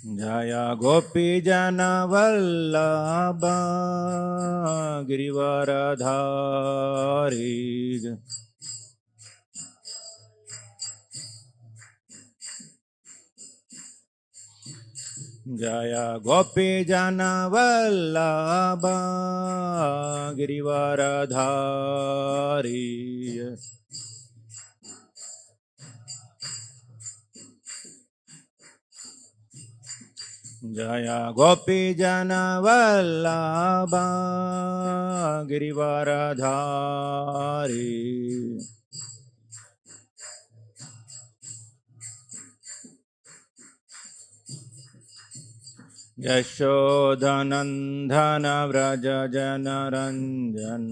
जय गोपी जन वल्लभ गिरिवरधारी जय गोपी जन वल्लभ गिरिवरधारी जय गोपी जन वल्लभ गिरिवरधारी यशोदनन्दन व्रज जनरञ्जन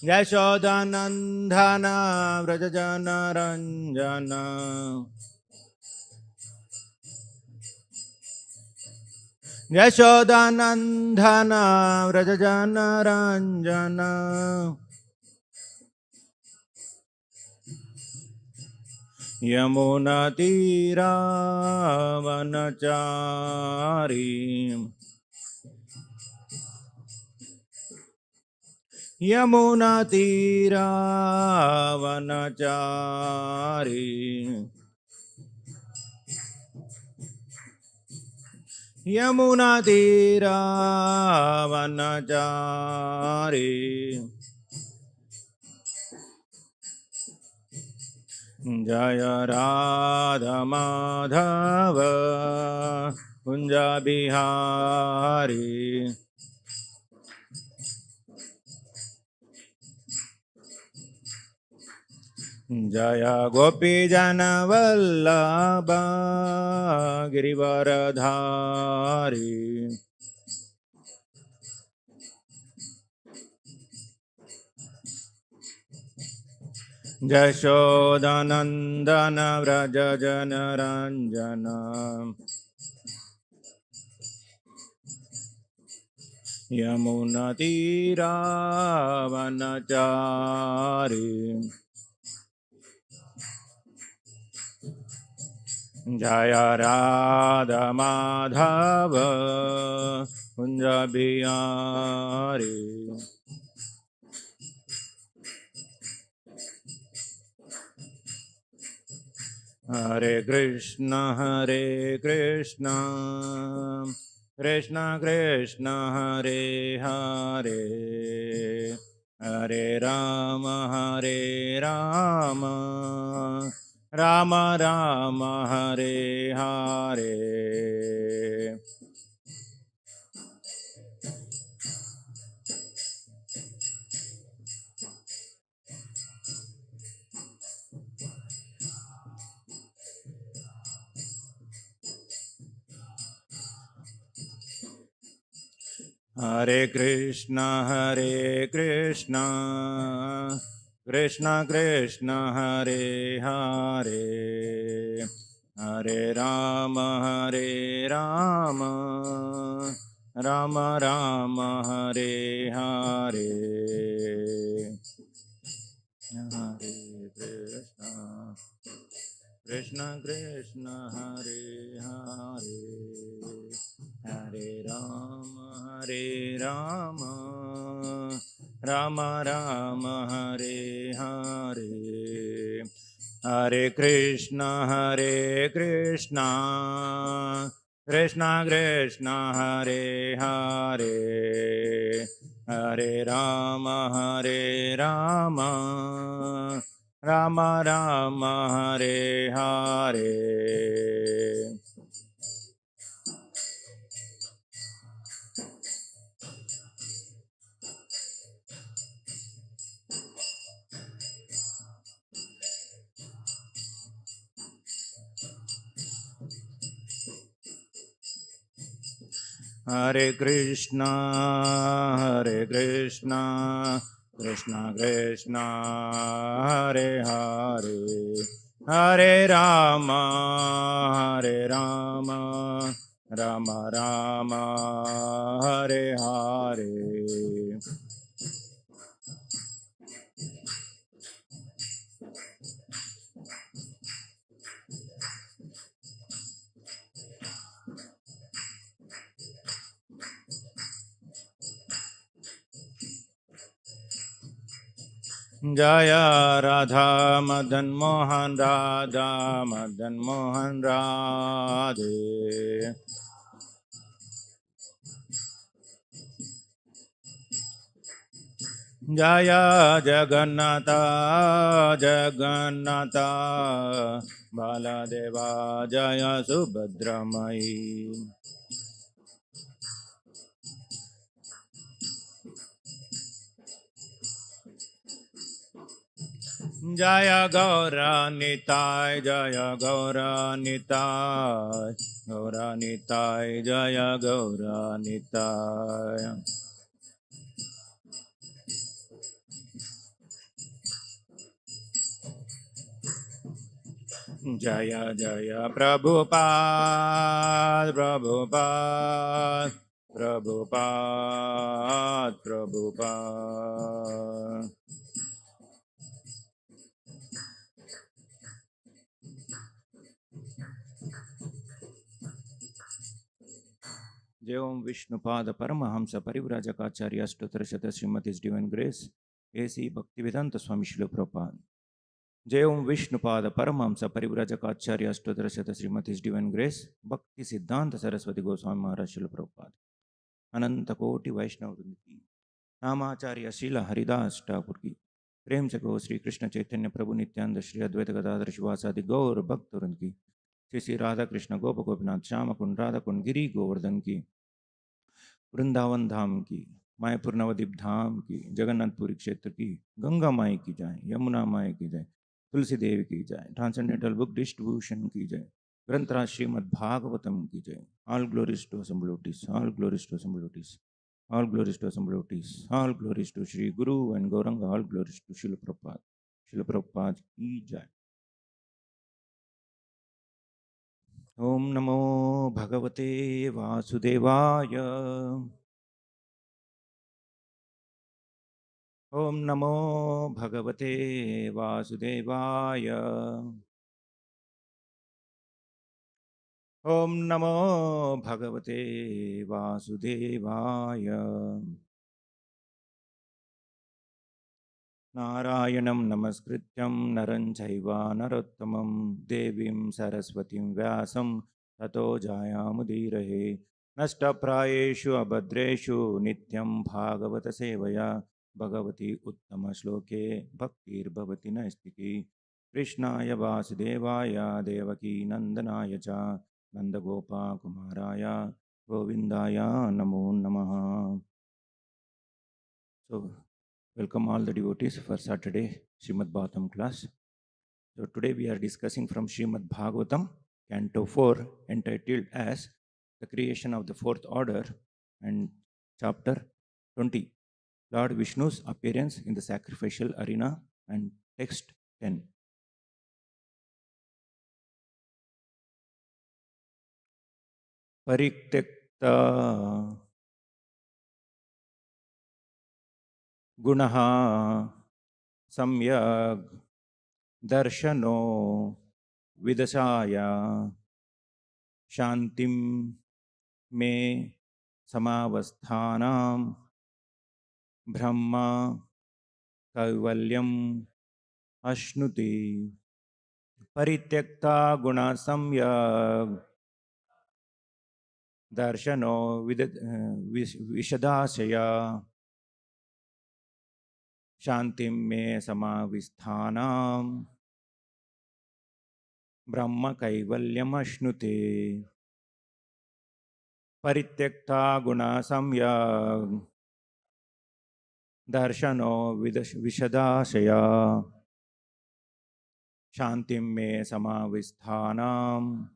यशोदनन्दन व्रज जनरञ्जन यशोदनन्दन व्रज जनरञ्जन यमुनातीरावनचारी यमुनातीरावनचारी यमुनातीरावनचारी जय राधा माधव कुंज बिहारी जय गोपी जन वल्लभ गिरिवरधारी यशोदनन्दन व्रज जनरञ्जन यमुनातीरावनचारी जय राधा माधव कुंज बिहारी हरे कृष्ण कृष्ण कृष्ण हरे हरे हरे राम राम राम हरे हरे हरे कृष्ण कृष्ण कृष्ण हरे हरे हरे राम राम राम हरे हरे हरे कृष्ण कृष्ण हरे हरे हरे राम राम हरे हरे हरे कृष्ण कृष्ण कृष्ण हरे हरे हरे राम राम हरे हरे हरे कृष्ण कृष्ण कृष्ण हरे हरे हरे राम राम राम हरे हरे जय राधा मदन मोहन राधा मदन मोहन राधे। जय जगन्नाथ जगन्नाथ बालदेवा जय सुभद्रमयी। जय गौरानिताय जय गौरानिताय गौरानिताय जय गौरानिताय। जय जय प्रभुपाद प्रभुपाद प्रभुपाद प्रभुपाद। जय ओम विष्णुपाद परमहंस परिव्राजकाचार्य अष्टोत्तर शत श्रीमती divine grace AC Bhaktivedanta Swami Srila Prabhupada. जय ओम विष्णुपाद परमहंस परिव्राजकाचार्य अष्टोत्तर शत श्रीमती डिवाइन ग्रेस भक्ति सिद्धांत सरस्वती गोस्वामी महाराज शिल प्रभुपाद। अनंत कोटि वैष्णव वृंद की नामाचार्य शील हरिदास ठाकुर की प्रेम से गो श्री कृष्ण चैतन्य प्रभु नित्यानंद श्री अद्वैत गदाधर शिवासादि गौर भक्त वृंद की श्री श्री राधा कृष्ण गोप गोपीनाथ श्याम कुंड राधा कुंड गिरी गोवर्धन की वृंदावन धाम की मायापुर नवद्वीप धाम की जगन्नाथपुरी क्षेत्र की गंगा माई की जाए यमुना माई की जाए तुलसी देवी की जाए ट्रांसेंडेंटल बुक डिस्ट्रीब्यूशन की जाए ग्रंथराज श्रीमद् भागवतम की जाए। All glories to assembled devotees all glories to assembled devotees all glories to assembled devotees all glories to Shri Guru and Gauranga all glories to Srila Prabhupada की जाए। ओम नमो भगवते वासुदेवाय ओम नमो भगवते वासुदेवाय ओम नमो भगवते वासुदेवाय। नारायणं नमस्कृत्यं नरं चैव नरोत्तमं देवीं सरस्वतीं व्यासं ततो जायामुदीरये। नष्टप्रायेषु अभद्रेषु नित्यं भागवत सेवया भगवती उत्तमश्लोके भक्तिर्भवति नैष्टिकी। कृष्णाय वासुदेवाय देवकी नन्दनाय च नन्दगोपाकुमाराय गोविन्दाय नमो नमः। So welcome all the devotees for Saturday Srimad Bhagavatam class. So today we are discussing from Srimad Bhagavatam, Canto 4, entitled as The Creation of the Fourth Order, and Chapter 20, Lord Vishnu's Appearance in the Sacrificial Arena, and Text 10. Parityakta Gunaha Samyag Darshano Vidasaya Shantim Me Samavasthanam Brahma Kaivalyam Ashnuti Parityakta Guna Samyag Darshano Vishadasaya Shantim Me Samavisthanam Brahma Kaivalyam Ashnuti Parityakta Guna Samyag Darshano Vishadasaya Shantim Me Samavisthanam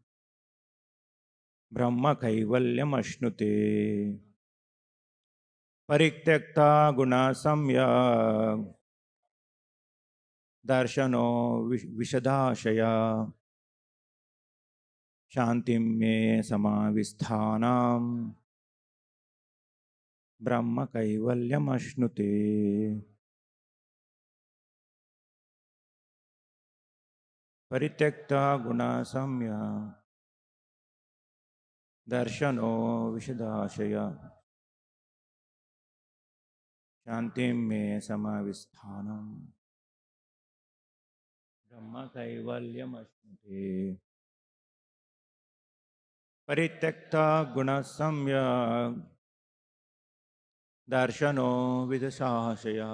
Brahma Kaivalyam Ashnuti Parityakta Guna Samyag Darshano Vishadashaya Shantim Me Samavisthanam Brahma Kaivalyam Ashnuti. Parityakta Guna Samyag Darshano Vishadashaya Shantim Me Samavisthanam ब्रह्म कैवल्यमश्नुते परित्यक्ता गुणसंयोग दर्शनो विदशाशया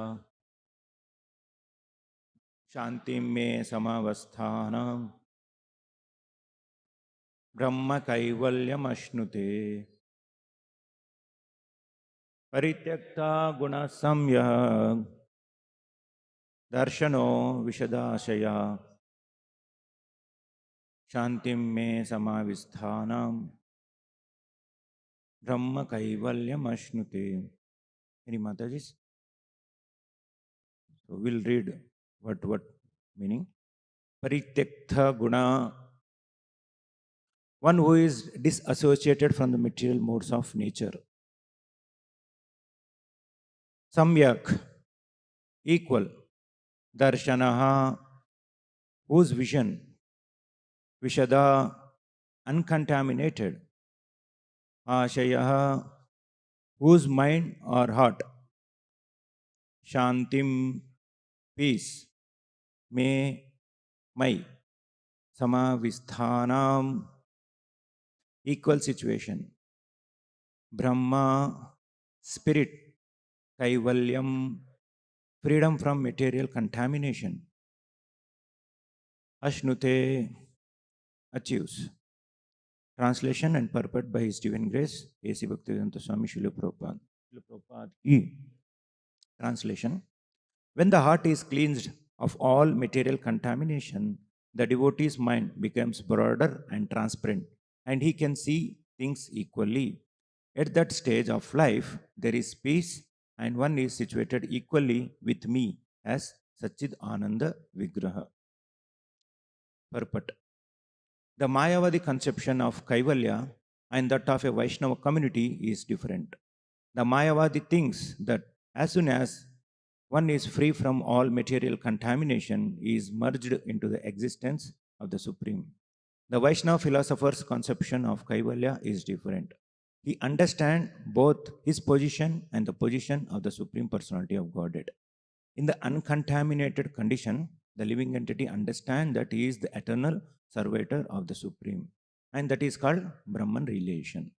शांति में समावस्थानम ब्रह्म कैवल्यमश्नुते परित्यक्ता गुणसंयोग दर्शनो विशदाशया शांति में समाविस्थानम ब्रह्म कैवल्यमश्नुते. Any Mataji's? So we'll read what meaning. Parityaktha guna, one who is disassociated from the material modes of nature. Samyak, equal. Darshanaha, whose vision. Vishada, uncontaminated. Ashayaha, whose mind or heart. Shantim, peace. Me, my. Samavisthanam, equal situation. Brahma, spirit. Kaivalyam, freedom from material contamination. Ashnute, achieves. Translation and purport by His Divine Grace, A.C. Bhaktivedanta Swami Srila Prabhupada. Srila Prabhupada ki. Translation. When the heart is cleansed of all material contamination, the devotee's mind becomes broader and transparent, and he can see things equally. At that stage of life, there is peace, and one is situated equally with me as Satchid Ananda Vigraha. Purport. The Mayavadi conception of Kaivalya and that of a Vaishnava community is different. The Mayavadi thinks that as soon as one is free from all material contamination, is merged into the existence of the Supreme. The Vaishnava philosopher's conception of Kaivalya is different. He understands both his position and the position of the Supreme Personality of Godhead. In the uncontaminated condition, the living entity understands that he is the eternal servitor of the Supreme, and that is called Brahman relation,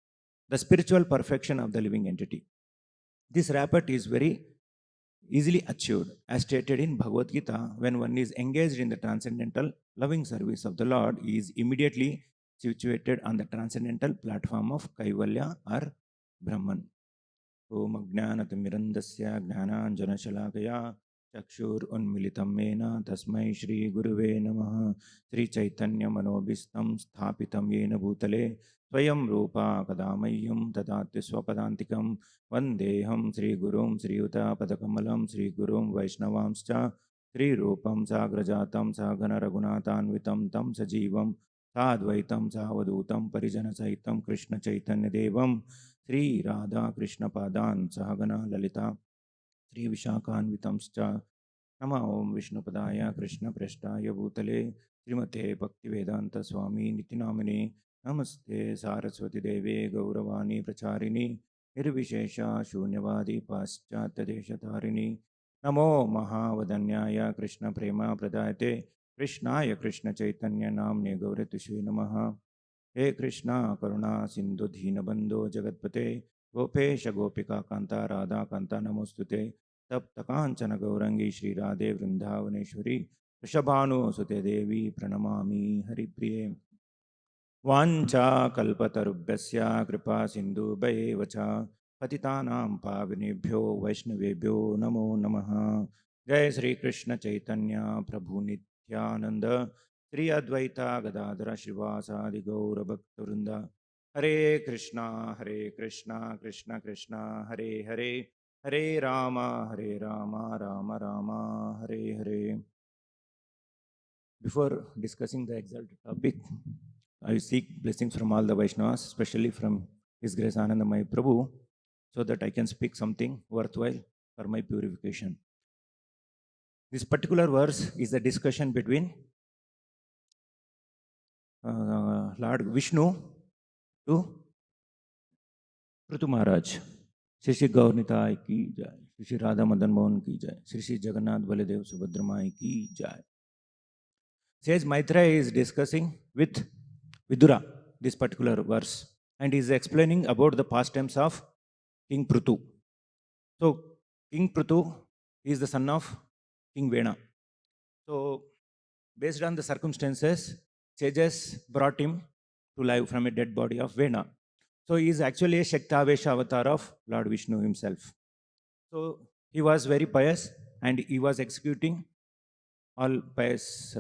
the spiritual perfection of the living entity. This rapport is very easily achieved, as stated in Bhagavad Gita. When one is engaged in the transcendental loving service of the Lord, he is immediately situated on the transcendental platform of Kaivalya or Brahman. Om Ajnanatimirandasya Jnananjanashalakaya Chakshur Mena Tasmai Shri Guruve Namaha. Sri Chaitanya Manobhistam Sthapitam Yena Bhutale Swayam Rupa Kadamayam Tadati Swapadantikam Vandeham Sri Gurum Sri Uta Padakamalam Sri Gurum Vaishnavamscha Sri Rupam Sagrajatam Sagana Raghunathanvitam Tam Sajivam Sadvaitam Savadutam Parijana Saitam Krishna Chaitanya Devam Sri Radha Krishna Padan Sahagana Lalita Sri Vishakhanvitamscha Nama Om Vishnu Padaya Krishna Prashtaya Bhutale Srimate Bhaktivedanta Swami Nitinamini Namaste Saraswati Deve Gauravani Pracharini Nirvishesha Shunyavadi Paschatya Deshatharini Namo Mahavadanyaya Krishna Prema Pradayate Krishnaya Krishna Chaitanya Namne Gauratushe Namaha. हे कृष्णा करुणा सिंधु दीनबंधो जगतपते गोपेश गोपिका कांता राधा कांता नमोस्तुते तप्त कांचन गौरंगी श्री राधे वृंदावनेश्वरी वृषभानुसुते देवी प्रणमामि हरिप्रिये. वाञ्छा कल्पतरुभ्यस्य कृपा सिन्धुभ्येव च पतितानां पावनेभ्यो वैष्णवेभ्यो नमो नमः. जय श्री कृष्ण चैतन्य प्रभु नित्यानंद श्री अद्वैता गदाधर श्रीवासादि गौर भक्तवृंद. हरे Krishna Krishna Krishna Hare Hare Hare Ram Ram Ram Hare Hare. Before discussing the exalted topic, I seek blessings from all the Vaishnavas, especially from His Grace Anandamai Prabhu, so that I can speak something worthwhile for my purification. This particular verse is a discussion between Lord Vishnu to Prithu Maharaj. Shri Shri Gaurnitai ki jai, Shri Shri Radha Madan Mohan ki jai, Shri Shri Jagannath Baladev Subhadramai ki jai. Sage Maitreya is discussing with Vidura this particular verse, and is explaining about the pastimes of King Prutu. So King Prutu is the son of King Vena. So based on the circumstances, sages brought him to life from a dead body of Vena. So he is actually a Shaktavesha avatar of Lord Vishnu himself. So he was very pious and he was executing all pious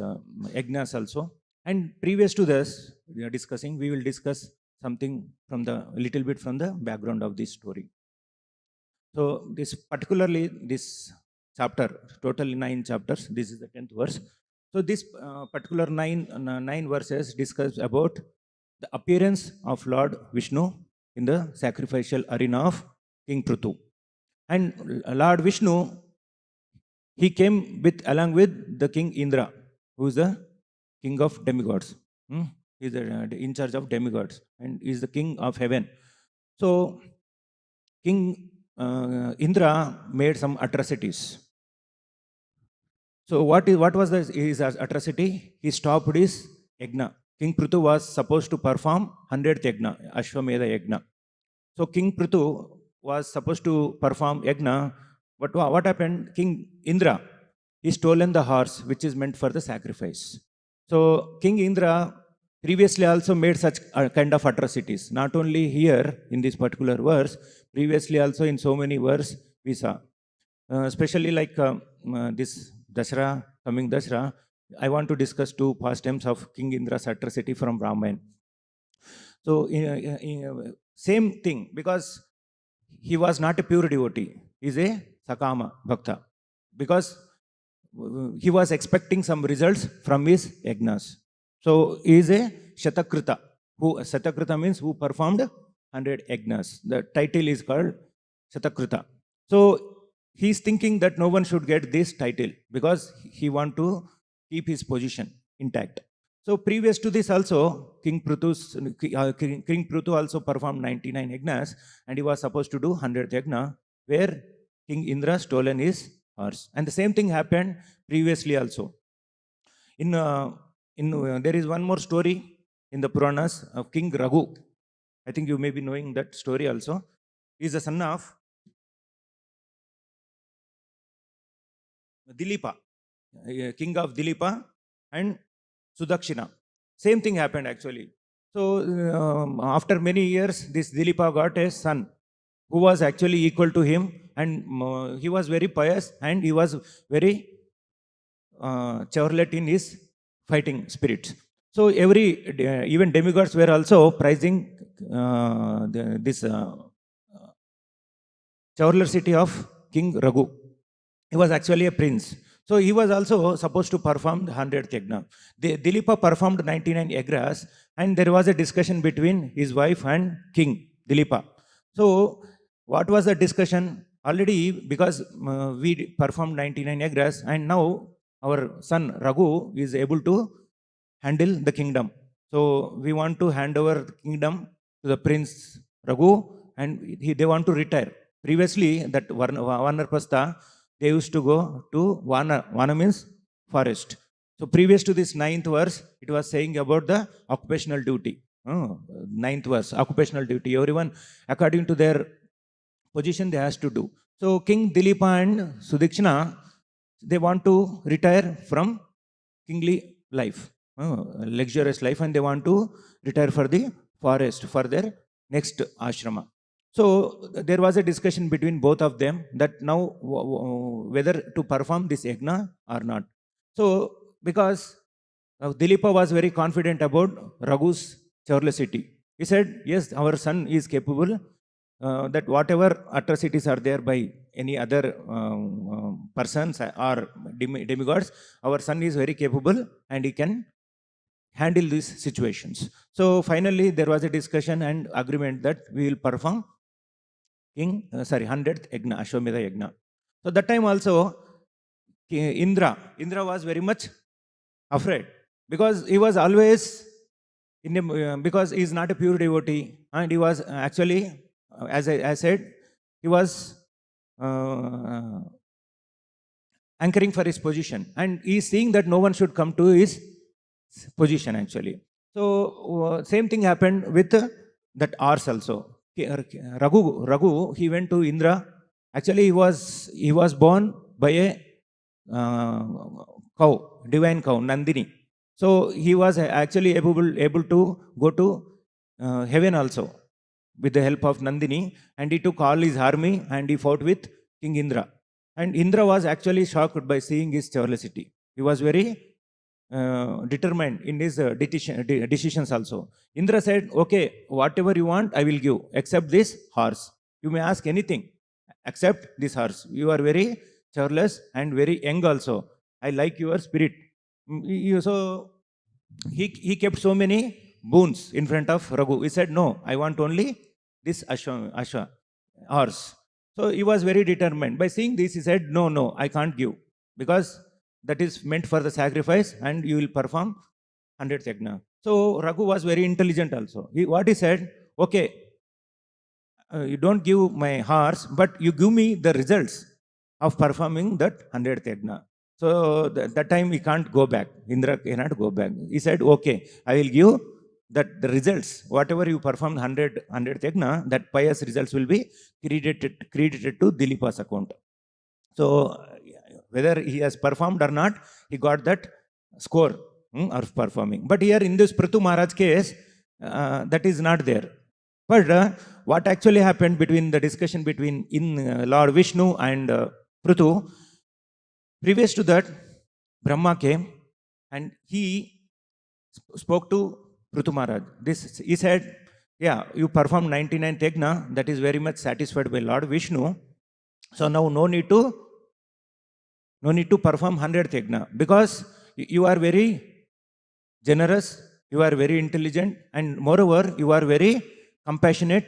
yagnas also. And previous to this, we are discussing, we will discuss something from the a little bit from the background of this story. So this particularly this chapter, totally 9 chapters. This is the 10th verse. So this particular nine verses discuss about the appearance of Lord Vishnu in the sacrificial arena of King Prutu. And Lord Vishnu, he came with along with the King Indra, who is the king of demigods. He is in charge of demigods and is the king of heaven. So King Indra made some atrocities. So what was his atrocity? He stopped his yagna. King Prutu was supposed to perform 100th yagna, Ashwamedha yagna. So King Prutu was supposed to perform yagna, but what happened? King Indra, he stolen the horse which is meant for the sacrifice. So King Indra previously also made such kind of atrocities. Not only here in this particular verse, previously also in so many verses we saw. Especially like this Dashra, coming Dashra, I want to discuss 2 pastimes of King Indra's atrocity from Ramayana. So same thing, because he was not a pure devotee, he is a Sakama Bhakta, because he was expecting some results from his yagnas. So he is a Shatakrita. Shatakrita means who performed 100 yagnas. The title is called Shatakrita. So he is thinking that no one should get this title because he want to keep his position intact. So previous to this also, King Prutu also performed 99 yagnas and he was supposed to do 100th yagna, where King Indra stolen his horse. And the same thing happened previously also. There is one more story in the Puranas of King Raghu. I think you may be knowing that story also. He is the son of Dilipa, king of Dilipa and Sudakshina. Same thing happened actually. So after many years, this Dilipa got a son who was actually equal to him, and he was very pious and he was very chevrolet in his fighting spirits. So even demigods were also prizing this city of King Raghu. He was actually a prince. So he was also supposed to perform the 100th yagna. Dilipa performed 99 yagnas, and there was a discussion between his wife and King Dilipa. So what was the discussion? Already, because we performed 99 yagnas, and now our son Raghu is able to handle the kingdom. So we want to hand over the kingdom to the prince Raghu, and they want to retire. Previously, that Vanarpastha, they used to go to Vana. Vana means forest. So previous to this 9th verse, it was saying about the occupational duty. 9th verse, occupational duty. Everyone, according to their position, they has to do. So King Dilipa and Sudakshina, they want to retire from kingly life, luxurious life, and they want to retire for the forest for their next ashrama. So there was a discussion between both of them that now whether to perform this yagna or not. So because Dilipa was very confident about Raghu's chevrolet. He said, yes, our son is capable, that whatever atrocities are there by any other persons or demigods, our son is very capable and he can handle these situations. So finally, there was a discussion and agreement that we will perform 100th yagna, Ashwamedha yagna. So that time also, Indra was very much afraid, because he was always because he is not a pure devotee, and he was actually, as I said, he was anchoring for his position, and he is seeing that no one should come to his position actually. So same thing happened with that horse also. Raghu, he went to Indra. Actually, he was born by a uh, cow, divine cow, Nandini. So he was actually able to go to heaven also with the help of Nandini, and he took all his army and he fought with King Indra. And Indra was actually shocked by seeing his chaulicity. He was very determined in his decisions also. Indra said, okay, whatever you want, I will give, except this horse. You may ask anything, except this horse. You are very churlish and very young also. I like your spirit. So he kept so many boons in front of Raghu. He said, no, I want only this Ashwa horse. So he was very determined. By seeing this, he said, no, no, I can't give, because that is meant for the sacrifice and you will perform 100th yajna. So Raghu was very intelligent also. What he said, okay, you don't give my horse, but you give me the results of performing that 100th yajna. So that time he can't go back. Indra cannot go back. He said, okay, I will give that the results, whatever you perform 100th yajna, that pious results will be credited to Dilipa's account. So whether he has performed or not, he got that score of performing. But here in this Prithu Maharaj case, that is not there. But what actually happened between the discussion between Lord Vishnu and Prithu, previous to that, Brahma came and he spoke to Prithu Maharaj. He said, yeah, you performed 99th yajna, that is very much satisfied by Lord Vishnu. So now no need to perform 100th yajna, because you are very generous, you are very intelligent, and moreover, you are very compassionate,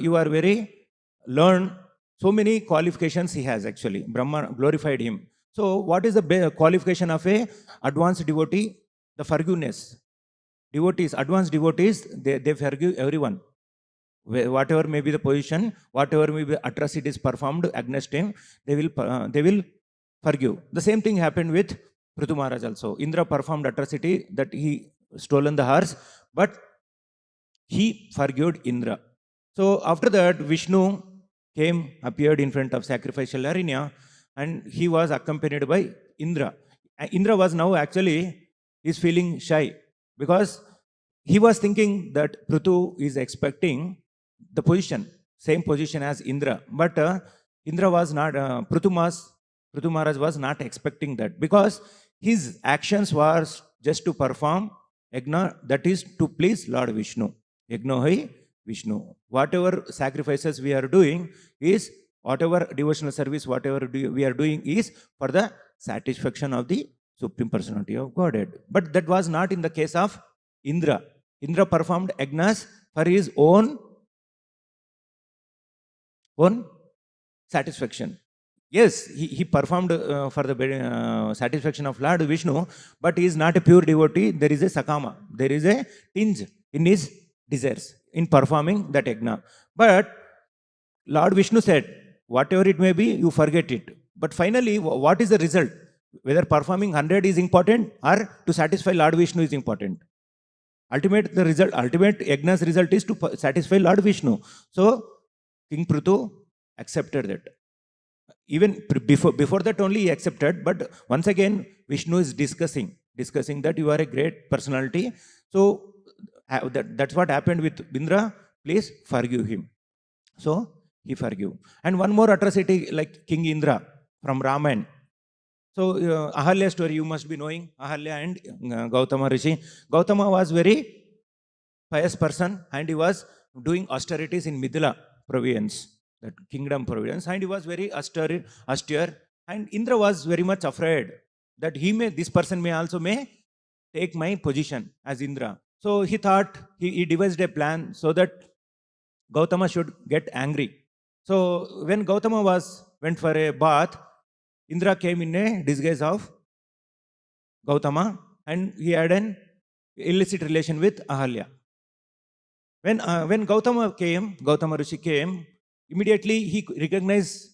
you are very learned. So many qualifications he has actually. Brahma glorified him. So what is the qualification of a advanced devotee? The forgiveness. Devotees, advanced devotees, they forgive everyone. Whatever may be the position, whatever may be atrocities performed against him, they will forgive. The same thing happened with Prithu Maharaj also. Indra performed atrocity, that he stolen the horse, but he forgave Indra. So after that, Vishnu appeared in front of sacrificial arena, and he was accompanied by Indra. Indra was now actually is feeling shy, because he was thinking that Prithu is expecting the position, same position as Indra. But Indra was not, Prithu Maharaj was not expecting that, because his actions was just to perform yajna, that is to please Lord Vishnu. Yajna hai Vishnu. Whatever sacrifices we are doing is, whatever devotional service, whatever we are doing is for the satisfaction of the Supreme Personality of Godhead. But that was not in the case of Indra. Indra performed yajnas for his own satisfaction. Yes, he performed for the satisfaction of Lord Vishnu, but he is not a pure devotee. There is a sakama, there is a tinge in his desires in performing that yajna. But Lord Vishnu said, whatever it may be, you forget it. But finally, what is the result? Whether performing 100 is important or to satisfy Lord Vishnu is important. Ultimate yajna's result is to satisfy Lord Vishnu. So King Prithu accepted that. Even before that only he accepted, but once again Vishnu is discussing that you are a great personality. So that's what happened with Indra. Please forgive him. So he forgive. And one more atrocity like King Indra from Ramayana. So Ahalya story you must be knowing. Ahalya and Gautama Rishi. Gautama was very pious person, and he was doing austerities in Mithila province, that kingdom province, and he was very austere. And Indra was very much afraid that this person may also take my position as Indra. So he thought, he devised a plan so that Gautama should get angry. So when Gautama went for a bath, Indra came in a disguise of Gautama, and he had an illicit relation with Ahalya. When Gautama Rishi came, immediately he recognized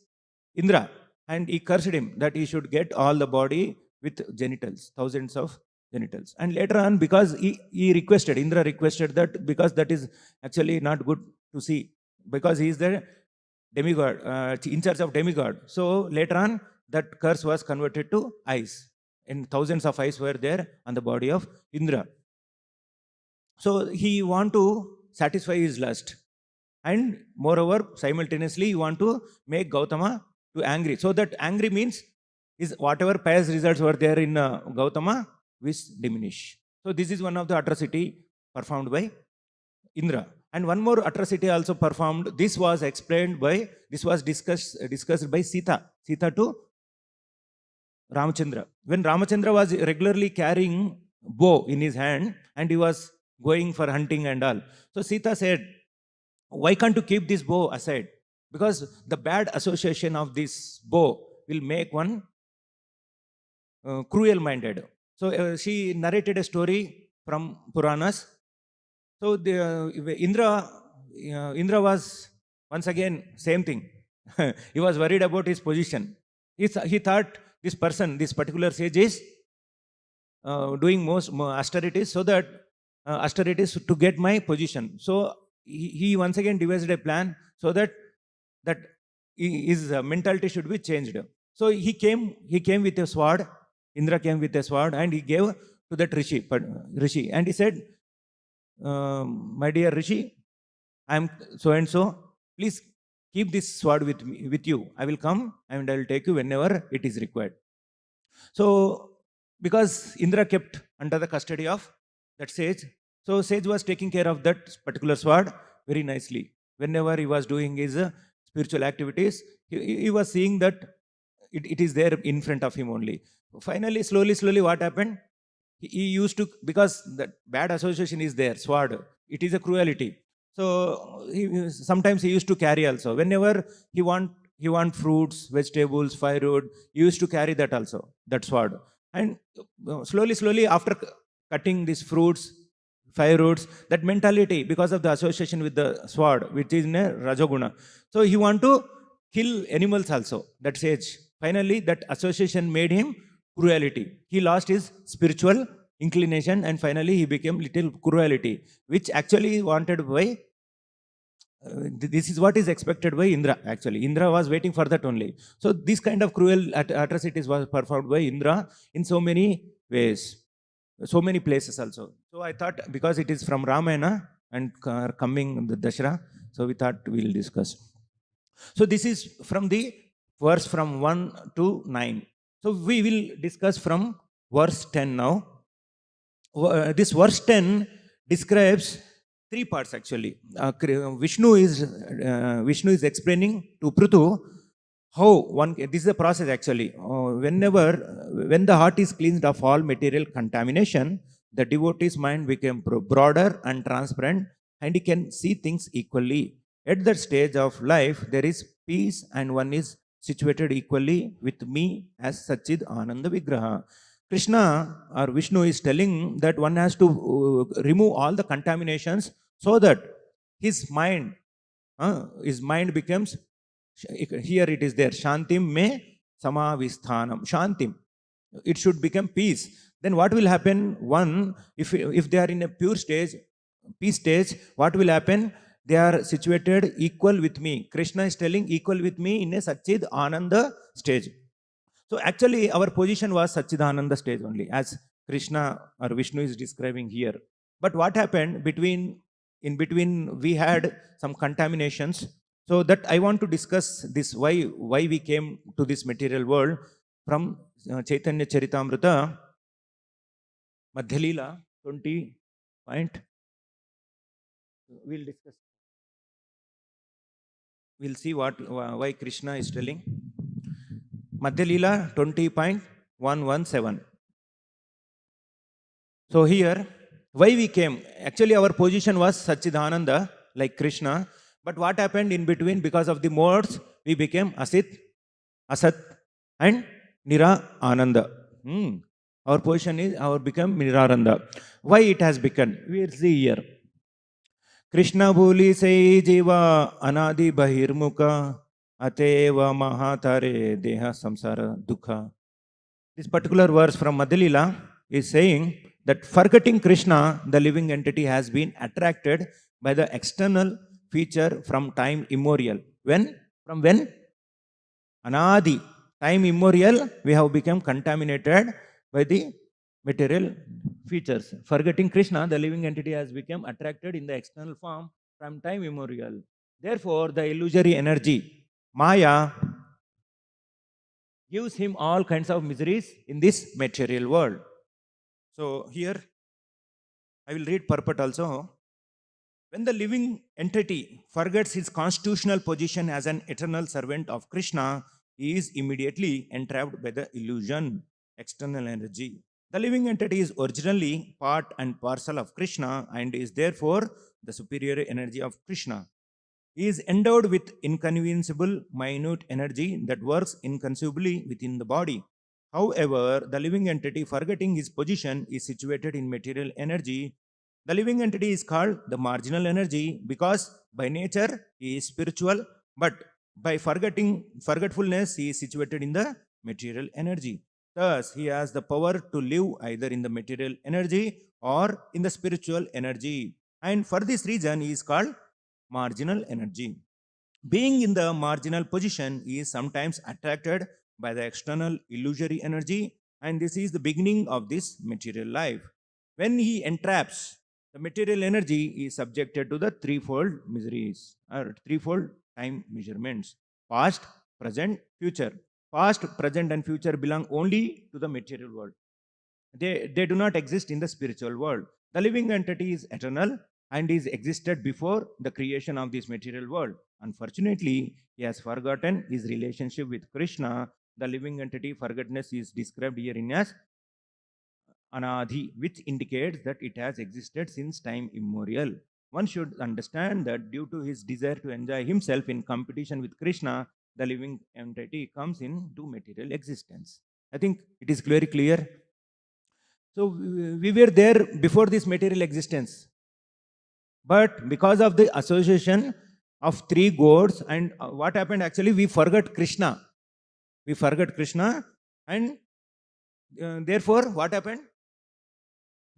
Indra, and he cursed him that he should get all the body with genitals, thousands of genitals. And later on, because he requested, Indra requested that, because that is actually not good to see, because he is the demigod, in charge of demigod. So later on, that curse was converted to eyes, and thousands of eyes were there on the body of Indra. So he want to satisfy his lust, and moreover, simultaneously, he want to make Gautama to angry. So that angry means is whatever past results were there in Gautama will diminish. So this is one of the atrocity performed by Indra. And one more atrocity also performed. This was explained by, this was discussed by Sita to Ramachandra. When Ramachandra was regularly carrying bow in his hand and he was going for hunting and all. So Sita said, why can't you keep this bow aside? Because the bad association of this bow will make one cruel minded. So she narrated a story from Puranas. So Indra was once again same thing. He was worried about his position. He thought this person, this particular sage is doing more austerities, so that austerities to get my position. So he once again devised a plan so that his mentality should be changed. So he came with a sword. Indra came with a sword and he gave to that rishi, and he said, my dear Rishi, I am so and so. Please keep this sword with you. I will come and I will take you whenever it is required. So because Indra kept under the custody of that sage, so sage was taking care of that particular sword very nicely. Whenever he was doing his spiritual activities, he was seeing that it is there in front of him only. Finally, slowly, what happened? He used to, because that bad association is there, sword, it is a cruelty. So sometimes he used to carry also. Whenever he want fruits, vegetables, firewood, he used to carry that also, that sword. And slowly, after cutting these fruits, firewoods, that mentality, because of the association with the sword, which is in a Rajoguna. So he want to kill animals also, that sage. Finally, that association made him cruelty. He lost his spiritual inclination and finally he became little cruelty, which actually wanted by, this is what is expected by Indra actually. Indra was waiting for that only. So this kind of cruel atrocities was performed by Indra in so many ways, so many places also. So I thought, because it is from Ramayana and coming the Dashara, so we thought we will discuss. So this is from the verse from 1 to 9. So we will discuss from verse 10 now. This verse 10 describes three parts actually. Vishnu is explaining to Prithu how this is a process actually. When the heart is cleansed of all material contamination, the devotee's mind became broader and transparent, and he can see things equally. At that stage of life, there is peace, and one is situated equally with me as Satchid Ananda Vigraha. Krishna or Vishnu is telling that one has to remove all the contaminations so that his mind becomes, here it is there, Shantim me samavisthanam. Shantim. It should become peace. Then what will happen? One, if they are in a pure stage, peace stage, what will happen? They are situated equal with me. Krishna is telling equal with me in a Satchid Ananda stage. So actually our position was Satchidananda stage only, as Krishna or Vishnu is describing here. But what happened in between we had some contaminations. So that I want to discuss this, why we came to this material world from Chaitanya Charitamrita, Madhyalila 20 point. We'll discuss. We'll see why Krishna is telling. Madhyalila 20.117. So here, why we came? Actually, our position was Satchidananda, like Krishna. But what happened in between? Because of the modes, we became Asit, Asat, and Nira Ananda. Our position is become Niraranda. Why it has become? We will see here. Krishna bhuli say jiva anadi bahirmukha ateva mahatare deha samsara dukha. This particular verse from Madhyalila is saying that forgetting Krishna, the living entity has been attracted by the external feature from time immemorial. When? From when? Anadi. Time immemorial, we have become contaminated by the material features. Forgetting Krishna, the living entity has become attracted in the external form from time immemorial. Therefore, the illusory energy, Maya, gives him all kinds of miseries in this material world. So here, I will read purport also. When the living entity forgets his constitutional position as an eternal servant of Krishna, he is immediately entrapped by the illusion, external energy. The living entity is originally part and parcel of Krishna and is therefore the superior energy of Krishna. He is endowed with inconceivable minute energy that works inconceivably within the body. However, the living entity, forgetting his position, is situated in material energy. The living entity is called the marginal energy because by nature he is spiritual, but by forgetfulness he is situated in the material energy. Thus, he has the power to live either in the material energy or in the spiritual energy. And for this reason, he is called marginal energy. Being in the marginal position, he is sometimes attracted by the external illusory energy, and this is the beginning of this material life. When he entraps the material energy, is subjected to the threefold miseries or threefold time measurements: past, present, future. Past, present, and future belong only to the material world. They do not exist in the spiritual world. The living entity is eternal and is existed before the creation of this material world. Unfortunately, he has forgotten his relationship with Krishna. The living entity forgetfulness is described here in as Anadhi, which indicates that it has existed since time immemorial. One should understand that due to his desire to enjoy himself in competition with Krishna, the living entity comes into material existence. I think it is very clear. So we were there before this material existence. But because of the association of three gods, and what happened actually, we forgot Krishna. We forgot Krishna, and therefore, what happened?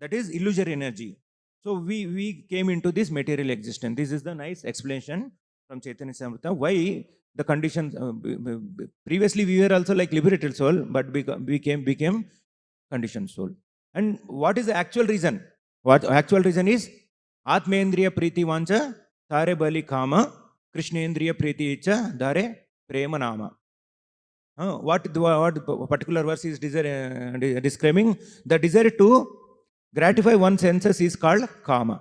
That is illusory energy. So we came into this material existence. This is the nice explanation from Chaitanya Samrita. Why the conditions, previously we were also like liberated soul, but became conditioned soul. And what is the actual reason? What actual reason is Atmendriya Priti Vancha, Tare Bali Kama, Krishnendriya Priti Icha, Dare Prema Nama. What particular verse is describing? The desire to gratify one's senses is called Kama.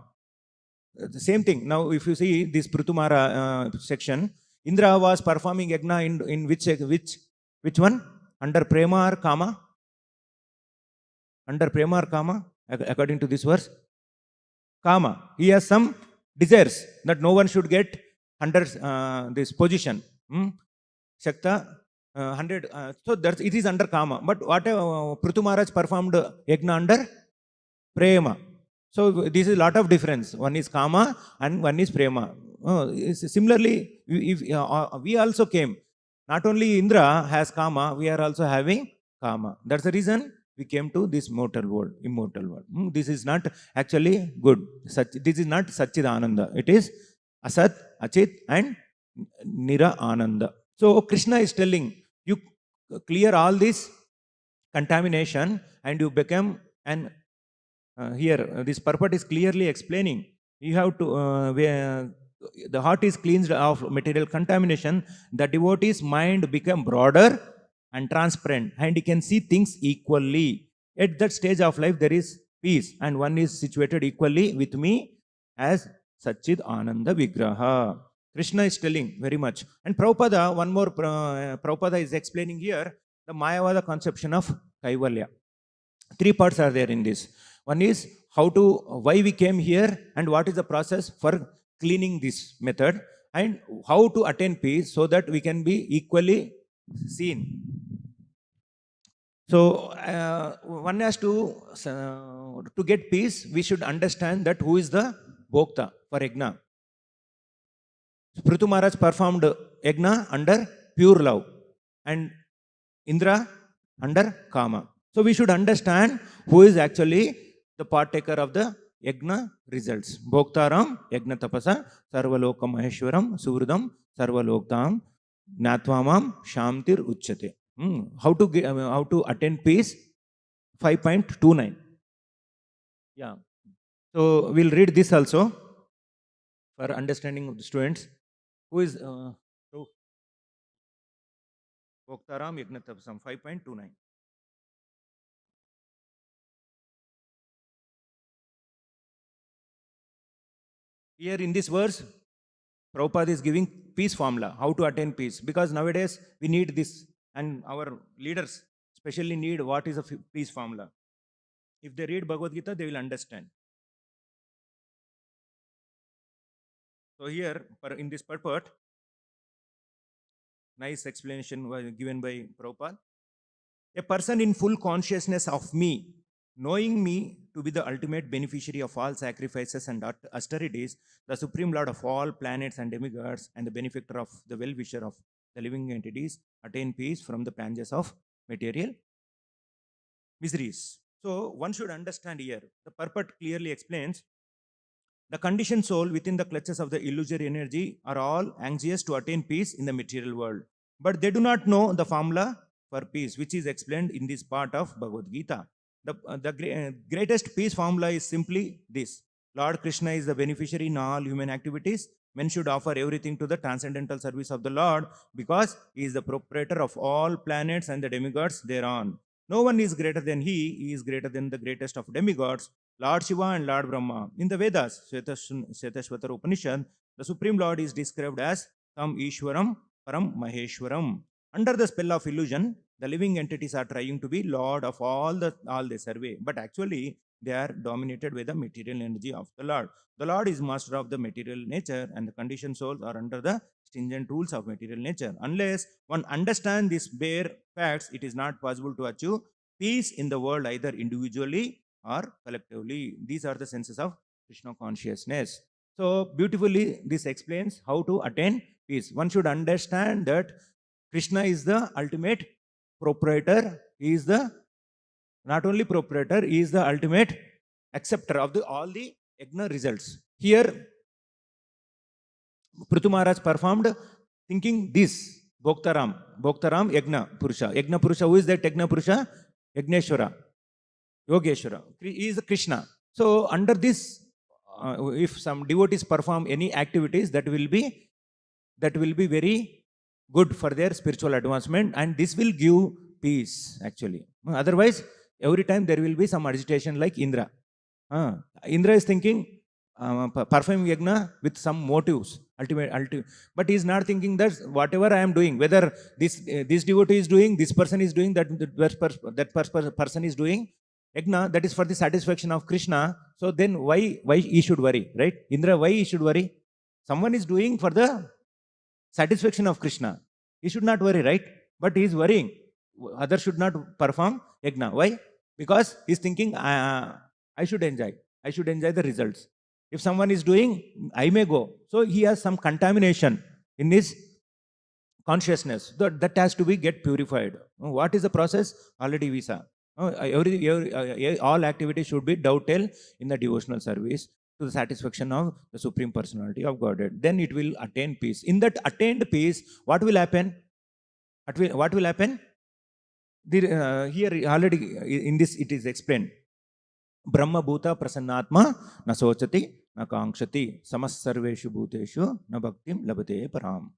The same thing. Now, if you see this Prutumara section, Indra was performing yagna in which one? Under Prema or Kama? Under Prema or Kama, according to this verse? Kama. He has some desires that no one should get under this position. Shakta, 100. So that it is under Kama. But what Prithu Maharaj performed yagna under? Prema. So this is a lot of difference. One is Kama and one is Prema. Similarly, we also came. Not only Indra has Kama, we are also having Kama. That's the reason we came to this mortal world, immortal world. This is not actually good. This is not Satchid Ananda. It is Asat, Achit, and Nira Ananda. So Krishna is telling you clear all this contamination and you become an here this purport is clearly explaining you have to the heart is cleansed of material contamination. The devotee's mind become broader and transparent and he can see things equally. At that stage of life there is peace and one is situated equally with me as Satchid Ananda Vigraha. Krishna is telling very much. And Prabhupada, one more Prabhupada is explaining here the Mayavada conception of Kaivalya. Three parts are there in this. One is why we came here and what is the process for cleaning this method and how to attain peace so that we can be equally seen. So one has to get peace, we should understand that who is the Bhokta for Yajna. Prithu Maharaj performed Yajna under pure love and Indra under Kama. So we should understand who is actually the partaker of the yagna results. Bhoktaram, yagna tapasa, sarvaloka maheshwaram, suhridam, sarvaloktam, Natvamam Shamtir Uchate. How to attain peace? 5.29. Yeah. So we'll read this also for understanding of the students. Who is Bhoktaram Yagnatapasam 5.29. Here in this verse, Prabhupada is giving peace formula, how to attain peace. Because nowadays we need this, and our leaders especially need what is a peace formula. If they read Bhagavad Gita, they will understand. So here, in this purport, nice explanation was given by Prabhupada. A person in full consciousness of me, knowing me to be the ultimate beneficiary of all sacrifices and austerities, the supreme lord of all planets and demigods, and the benefactor of the well-wisher of the living entities, attain peace from the panges of material miseries. So one should understand here, the purport clearly explains the conditioned soul within the clutches of the illusory energy are all anxious to attain peace in the material world. But they do not know the formula for peace, which is explained in this part of Bhagavad Gita. The greatest peace formula is simply this. Lord Krishna is the beneficiary in all human activities. Men should offer everything to the transcendental service of the Lord because he is the proprietor of all planets and the demigods thereon. No one is greater than he is greater than the greatest of demigods, Lord Shiva and Lord Brahma. In the Vedas, Svetashvatara Upanishad, the Supreme Lord is described as Tam Ishwaram Param Maheshwaram. Under the spell of illusion, the living entities are trying to be Lord of all they survey, but actually they are dominated by the material energy of the Lord. The Lord is master of the material nature, and the conditioned souls are under the stringent rules of material nature. Unless one understands these bare facts, it is not possible to achieve peace in the world either individually or collectively. These are the senses of Krishna consciousness. So beautifully this explains how to attain peace. One should understand that Krishna is the ultimate proprietor. He is the not only proprietor, he is the ultimate acceptor of all the yagna results. Here Prithu Maharaj performed thinking this. Bhoktaram Yagna Purusha. Yagna Purusha, who is that Yagna Purusha? Yagneshwara, Yogeshwara. He is Krishna. So under this, if some devotees perform any activities, that will be very good for their spiritual advancement, and this will give peace actually. Otherwise, every time there will be some agitation like Indra. Indra is thinking, performing yagna with some motives, ultimate, but he is not thinking that whatever I am doing, whether this devotee is doing, this person is doing, that person is doing yagna, that is for the satisfaction of Krishna. So then why he should worry, right? Indra, why he should worry? Someone is doing for the satisfaction of Krishna. He should not worry, right? But he is worrying. Others should not perform yagna. Why? Because he is thinking, I should enjoy. I should enjoy the results. If someone is doing, I may go. So he has some contamination in his consciousness. That has to be get purified. What is the process? Already we saw. All activities should be dovetail in the devotional service to the satisfaction of the Supreme Personality of Godhead. Then it will attain peace. In that attained peace, what will happen? What will happen? Here already in this it is explained. Brahma Bhuta Prasannatma na sochati na kankshati samasarveshu bhuteshu na bhaktim labate param.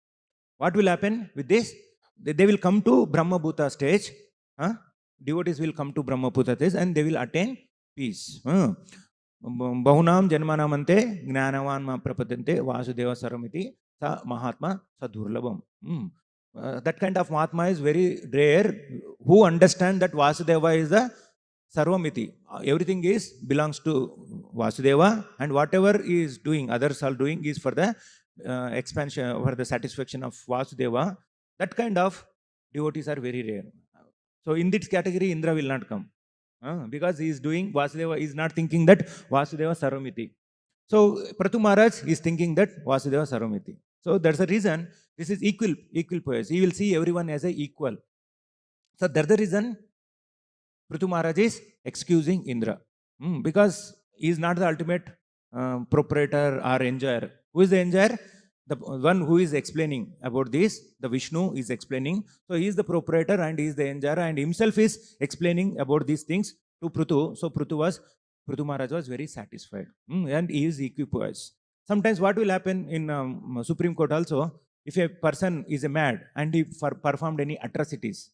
What will happen with this? They will come to Brahma Bhuta stage. Devotees will come to Brahma Bhuta stage and they will attain peace. Bahunam janmanamante gnanavan ma prapadante vasudeva saramiti sa mahatma sadurlabam. That kind of mahatma is very rare. Who understand that Vasudeva is the Sarvamiti. Everything belongs to Vasudeva, and whatever he is doing, others are doing, is for the expansion, for the satisfaction of Vasudeva. That kind of devotees are very rare. So in this category, Indra will not come. Because he is doing Vasudeva, is not thinking that Vasudeva Sarvamiti. So Prithu Maharaj is thinking that Vasudeva Sarvamiti. So that's the reason this is equal poise. He will see everyone as a equal. So that's the reason Prithu Maharaj is excusing Indra. Because he is not the ultimate proprietor or enjoyer. Who is the enjoyer? The one who is explaining about this, the Vishnu is explaining. So he is the proprietor and he is the enjoyer, and himself is explaining about these things to Prithu. So Prithu Maharaj was very satisfied, and he is equipoise. Sometimes what will happen in Supreme Court also, if a person is a mad and he performed any atrocities,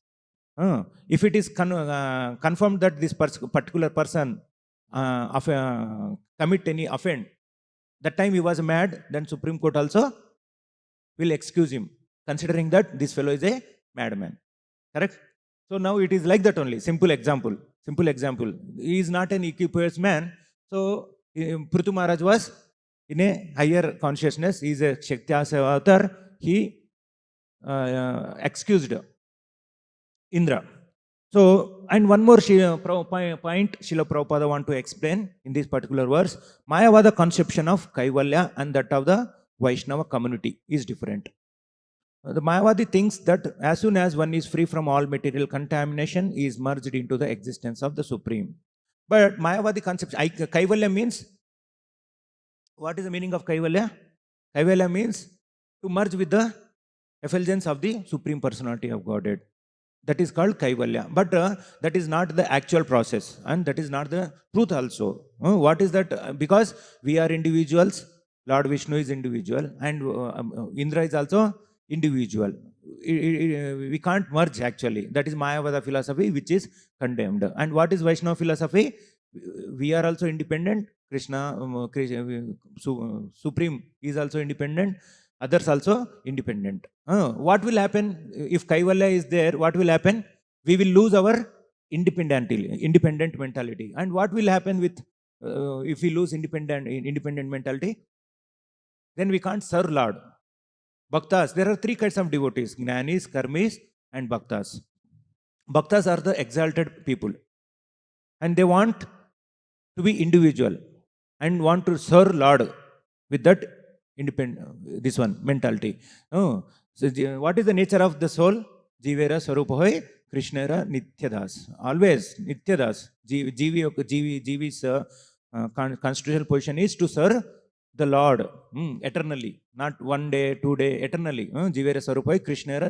if it is confirmed that this particular person commit any offense, that time he was mad, then Supreme Court also will excuse him, considering that this fellow is a madman. Correct? So now it is like that only. Simple example. Simple example. He is not an equipoise man. So Prithu Maharaj was in a higher consciousness. He is a Shaktyasa avatar. He excused Indra. So, and one more point Srila Prabhupada want to explain in this particular verse. Mayavada conception of Kaivalya and that of the Vaishnava community is different. The Mayavadi thinks that as soon as one is free from all material contamination, he is merged into the existence of the Supreme. But Mayavadi conception, Kaivalya means, what is the meaning of Kaivalya? Kaivalya means to merge with the effulgence of the Supreme Personality of Godhead. That is called Kaivalya. But that is not the actual process, and that is not the truth also. What is that? Because we are individuals, Lord Vishnu is individual, and Indra is also individual. We can't merge actually. That is Mayavada philosophy, which is condemned. And what is Vaishnava philosophy? We are also independent. Krishna, Supreme is also independent. Others also independent. What will happen if Kaivalya is there? What will happen? We will lose our independent mentality. And what will happen with if we lose independent mentality? Then we can't serve Lord. Bhaktas, there are three kinds of devotees: Jnanis, Karmis, and Bhaktas. Bhaktas are the exalted people, and they want to be individual and want to serve Lord with that this one mentality. So what is the nature of the soul? Jivera Sarupahoy Krishnera Nityadas. Always Nityadas. Jivi's constitutional position is to serve the Lord eternally, not one day, 2 day, eternally. Jivera Sarupahoy Krishnera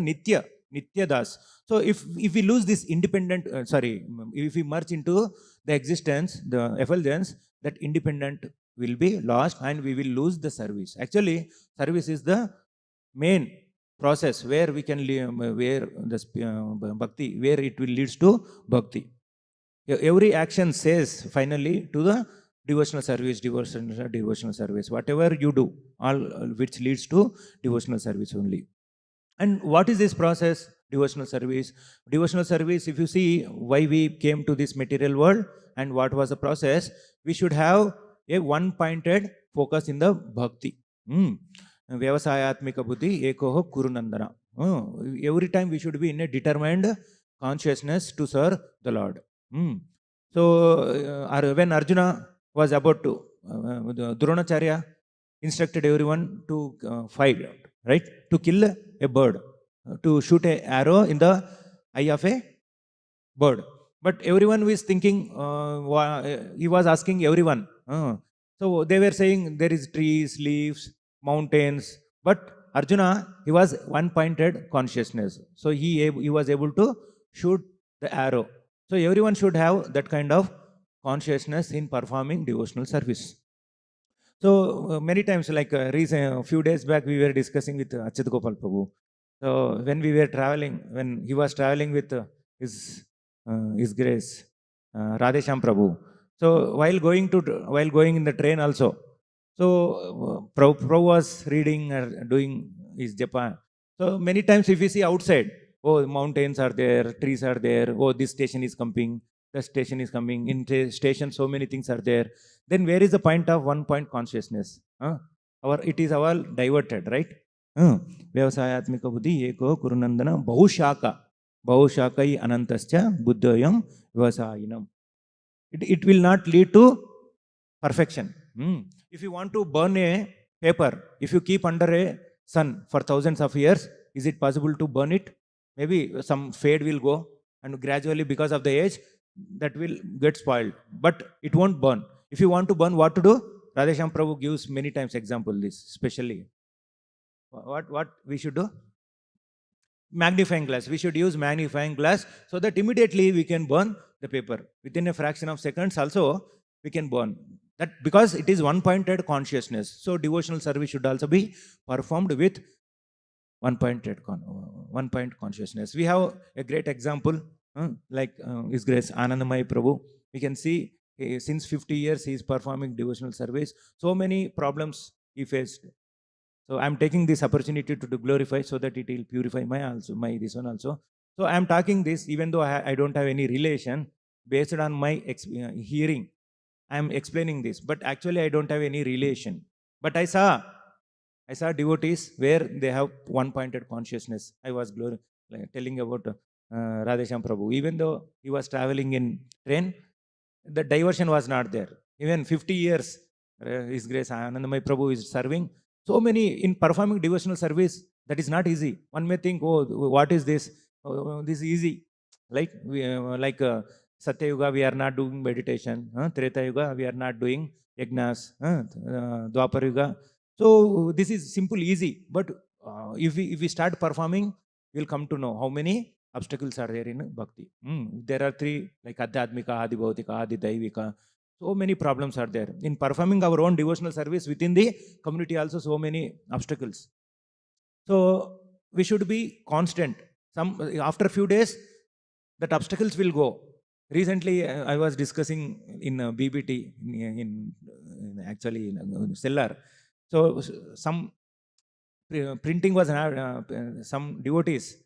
Nityadas. So if we lose this independent, if we merge into the existence, the effulgence, that independent will be lost and we will lose the service. Actually, service is the main process where we can where the bhakti, where it will leads to bhakti. Every action says finally to the devotional service. Whatever you do, all which leads to devotional service only. And what is this process? Devotional service. Devotional service, if you see why we came to this material world and what was the process, we should have a one-pointed focus in the bhakti. Vyavasayatmika buddhi ekoho kurunandana. Every time we should be in a determined consciousness to serve the Lord. So when Arjuna was about to, Dronacharya instructed everyone to fight, right? To kill a bird, to shoot an arrow in the eye of a bird. But everyone was thinking, he was asking everyone. So they were saying there is trees, leaves, mountains. But Arjuna, he was one-pointed consciousness. So he was able to shoot the arrow. So everyone should have that kind of consciousness in performing devotional service. So many times, like a few days back, we were discussing with Venugopal Prabhu. So when we were traveling, when he was traveling with his grace, Radhesham Prabhu. So while going in the train also, so Prabhu was reading or doing his japa. So many times if you see outside, oh, mountains are there, trees are there, oh, this station is coming, the station is coming, in station so many things are there. Then where is the point of one point consciousness? It is all diverted, right? Vyavasayatmika buddhi eko kurunandana bahushakai anantascha buddhayam vyavasayinam. It will not lead to perfection. If you want to burn a paper, if you keep under a sun for thousands of years, is it possible to burn it? Maybe some fade will go, and gradually because of the age, that will get spoiled, but it won't burn. If you want to burn, what to do? Radhesham Prabhu gives many times example this, especially what we should do? Magnifying glass. We should use magnifying glass so that immediately we can burn the paper. Within a fraction of seconds also we can burn. That because it is one-pointed consciousness. So devotional service should also be performed with one point consciousness. We have a great example, like His Grace Anandamai Prabhu. We can see since 50 years he is performing devotional service. So many problems he faced. So I'm taking this opportunity to glorify so that it will purify my this one also. So I'm talking this even though I don't have any relation, based on my hearing. I'm explaining this, but actually I don't have any relation. But I saw devotees where they have one-pointed consciousness. I was like, telling about Radhesham Prabhu. Even though he was traveling in train, the diversion was not there. Even 50 years, His Grace Anandamai Prabhu is serving. So many in performing devotional service, that is not easy. One may think, oh, what is this? Oh, this is easy. Like Satya Yuga, we are not doing meditation. Treta Yuga, we are not doing yagnas. Dwapar Yuga. So this is simple, easy. But if we start performing, we'll come to know how many obstacles are there in bhakti. There are three, like Adhyatmika, Adi Bhautika, Adi Daivika. So many problems are there. In performing our own devotional service within the community also so many obstacles. So we should be constant. After a few days, that obstacles will go. Recently, I was discussing in BBT, actually in Stellar. So some printing was some devotees,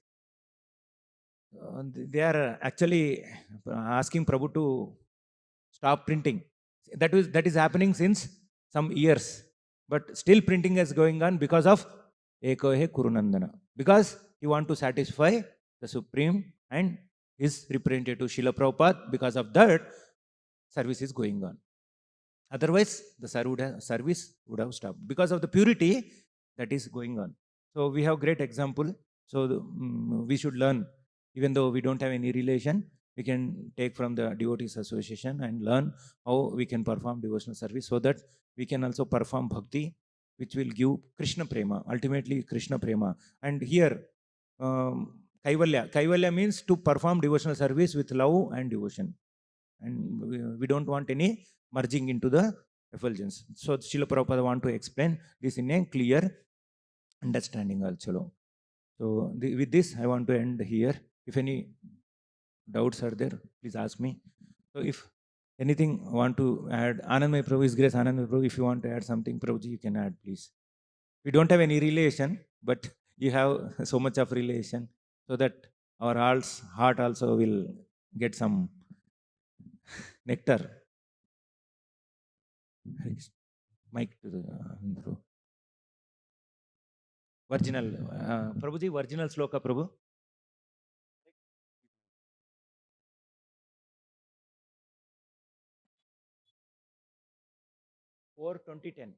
they are actually asking Prabhu to stop printing. That is happening since some years, but still printing is going on because of Eko He Kurunandana. Because he want to satisfy the Supreme and his representative Srila Prabhupada. Because of that, service is going on. Otherwise, the service would have stopped because of the purity that is going on. So we have great example. So we should learn, even though we don't have any relation, we can take from the devotees association and learn how we can perform devotional service so that we can also perform bhakti, which will give Krishna prema, ultimately Krishna prema. And here, Kaivalya means to perform devotional service with love and devotion. And we don't want any merging into the effulgence. So Srila Prabhupada want to explain this in a clear understanding also. So with this, I want to end here. If any doubts are there, please ask me. So if anything want to add, Anandmay Prabhu, His Grace Anandmay Prabhu, if you want to add something, Prabhuji, you can add, please. We don't have any relation, but you have so much of relation, so that our heart also will get some nectar. Mic to the Prabhu. Original, Prabhuji, original sloka, Prabhu. 4:20:10.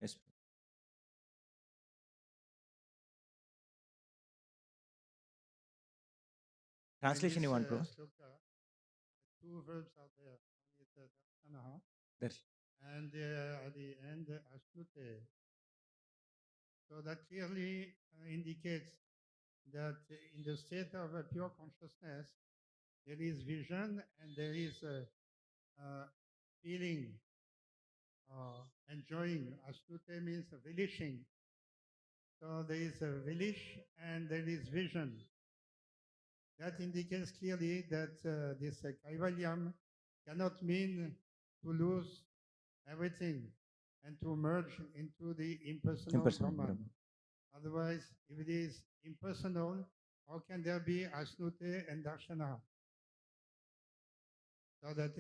Yes. Translation you want, Prabhu? Two verbs are there. It's darshanaha, There's and at the end, ashnute. So that clearly indicates that in the state of pure consciousness, there is vision and there is feeling, enjoying. Ashnute means relishing. So there is a relish and there is vision. That indicates clearly that this Kaivalyam cannot mean to lose everything and to merge into the impersonal impersonal, Brahman. Prabhu. Otherwise, if it is impersonal, how can there be Asnute and Darshana? So that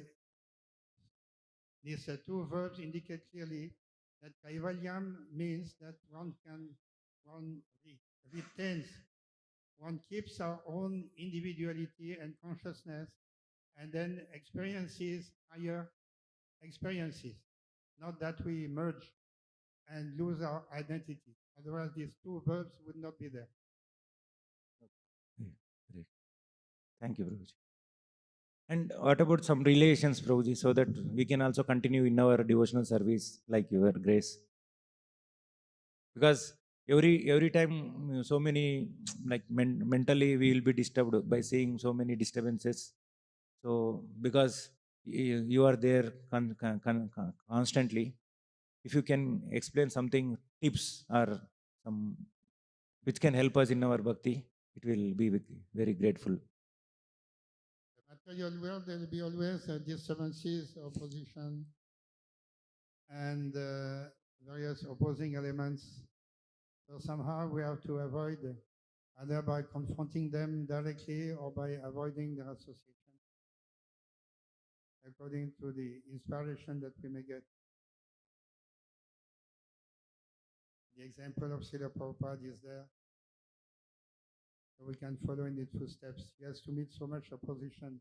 these two verbs indicate clearly that Kaivalyam means that one retains, one keeps our own individuality and consciousness and then experiences higher experiences. Not that we merge and lose our identity. Otherwise, these two verbs would not be there. Yeah, great. Thank you, Prabhuji. And what about some relations, Prabhuji, so that we can also continue in our devotional service like your grace? Because every time so many like mentally we will be disturbed by seeing so many disturbances. So because you are there constantly, if you can explain something, tips or some which can help us in our bhakti, it will be very grateful. The material world, there will be always disturbances, opposition, and various opposing elements. So somehow we have to avoid either by confronting them directly or by avoiding their association, according to the inspiration that we may get. The example of Srila Prabhupada is there, so we can follow in his footsteps. He has to meet so much opposition,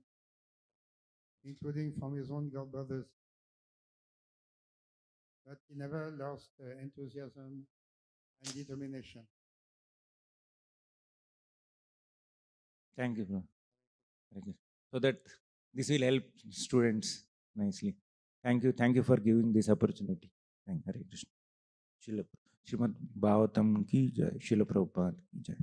including from his own god brothers, but he never lost enthusiasm and determination. Thank you, bro. Very good. So that this will help students nicely. Thank you for giving this opportunity. Thank Hare Krishna. Srila Srimad Bhagavatam ki jai, Srila Prabhupada ki jai.